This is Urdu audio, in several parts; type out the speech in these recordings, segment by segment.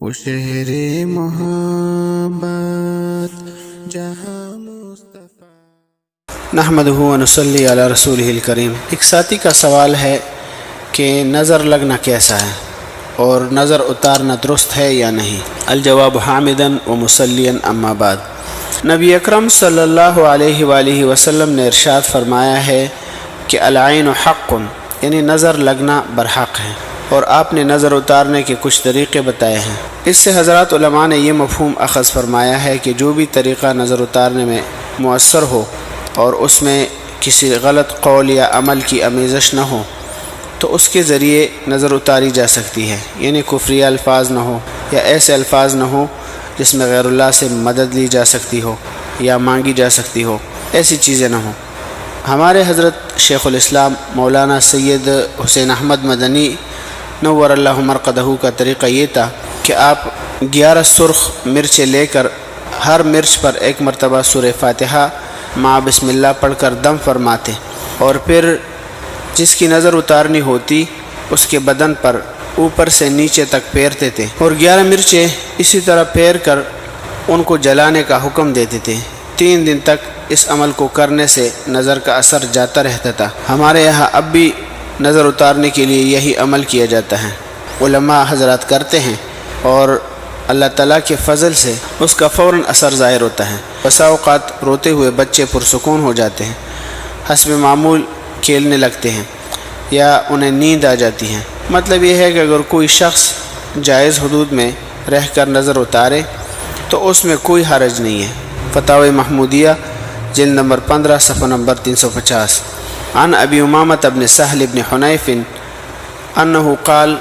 وہ شہر محبت جہاں مصطفیٰ۔ نحمدہ و نصلی علی رسولہ الکریم۔ ایک ساتھی کا سوال ہے کہ نظر لگنا کیسا ہے اور نظر اتارنا درست ہے یا نہیں؟ الجواب حامداً و مسلیاً اما بعد۔ نبی اکرم صلی اللہ علیہ وآلہ وسلم نے ارشاد فرمایا ہے کہ العین حق، یعنی نظر لگنا برحق ہے، اور آپ نے نظر اتارنے کے کچھ طریقے بتائے ہیں۔ اس سے حضرات علماء نے یہ مفہوم اخذ فرمایا ہے کہ جو بھی طریقہ نظر اتارنے میں مؤثر ہو اور اس میں کسی غلط قول یا عمل کی آمیزش نہ ہو تو اس کے ذریعے نظر اتاری جا سکتی ہے، یعنی کفریہ الفاظ نہ ہو یا ایسے الفاظ نہ ہو جس میں غیر اللہ سے مدد لی جا سکتی ہو یا مانگی جا سکتی ہو، ایسی چیزیں نہ ہوں۔ ہمارے حضرت شیخ الاسلام مولانا سید حسین احمد مدنی نور اللہ مرقدہ کا طریقہ یہ تھا کہ آپ 11 سرخ مرچیں لے کر ہر مرچ پر ایک مرتبہ سورہ فاتحہ مع بسم اللہ پڑھ کر دم فرماتے، اور پھر جس کی نظر اتارنی ہوتی اس کے بدن پر اوپر سے نیچے تک پھیرتے تھے، اور 11 مرچیں اسی طرح پھیر کر ان کو جلانے کا حکم دیتے تھے۔ 3 دن تک اس عمل کو کرنے سے نظر کا اثر جاتا رہتا تھا۔ ہمارے یہاں اب بھی نظر اتارنے کے لیے یہی عمل کیا جاتا ہے، علماء حضرات کرتے ہیں، اور اللہ تعالیٰ کے فضل سے اس کا فوراً اثر ظاہر ہوتا ہے۔ بسا اوقات روتے ہوئے بچے پرسکون ہو جاتے ہیں، حسب معمول کھیلنے لگتے ہیں یا انہیں نیند آ جاتی ہے۔ مطلب یہ ہے کہ اگر کوئی شخص جائز حدود میں رہ کر نظر اتارے تو اس میں کوئی حرج نہیں ہے۔ فتاوی محمودیہ جلد نمبر 15 صفحہ نمبر 350۔ عن ابی امامۃ بن سہل بن حنیف انہ قال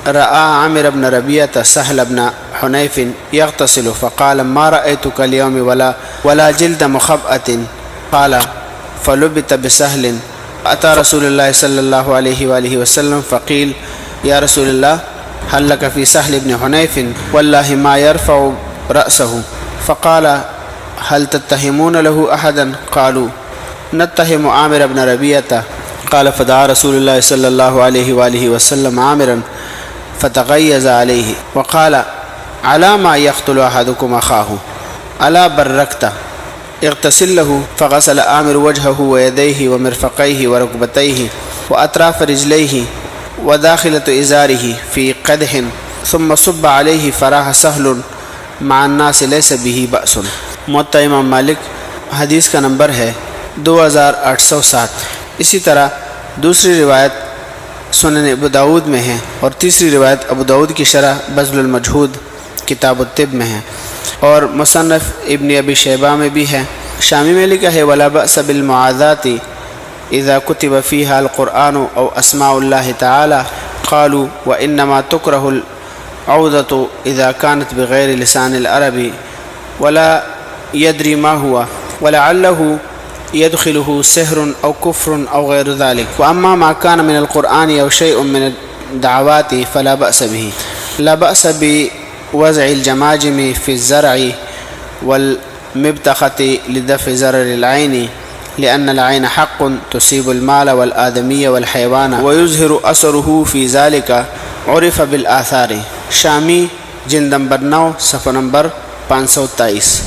رأى عامر بن ربیعۃ سہل بن حنیف یغتسل فقال ما رأیتک اليوم ولا جلد مخبأۃ قال فلبت بسہل أتى رسول الله صلى الله عليه وآله وسلم فقيل يا رسول الله هل لك في سهل بن حنيف والله ما يرفع رأسه فقال هل تتهمون له أحدا قالوا نتهم عامر بن ربيعة قال فدعا رسول الله صلى الله عليه وآله وسلم عامرا فتغيظ عليه وقال على ما يقتل أحدكم أخاه ألا بركت اغتسل له فغسل عامر وجهه ويديه ومرفقيه وركبتيه وأطراف رجليه وداخلة إزاره في قدح ثم صب عليه فراح سهل مع الناس ليس به بأس۔ موطأ امام مالک حدیث کا نمبر ہے 2807۔ اسی طرح دوسری روایت سنن ابو داود میں ہے، اور تیسری روایت ابو داود کی شرح بذل المجہود کتاب الطب میں ہے، اور مصنف ابن ابی شیبہ میں بھی ہے۔ شامی میں لکھا ہے ولا بأس بالمعاذات اذا كتب فيها القرآن او اسماء الله تعالى قالوا وانما تكره العوذة اذا كانت بغير لسان العرب ولا يدري ما هو ولعله يدخله سحر او كفر او غير ذلك واما ما كان من القرآن او شيء من الدعوات فلا بأس به لا بأس بوضع الجماجم في الزرع والمبتخة لدفع ضرر العين لأن العين حق تصيب المال والآدمي والحيوان ويظهر أثره في ذلك عرف بالآثار۔ شامی جلد نمبر 9 صفحہ نمبر 523۔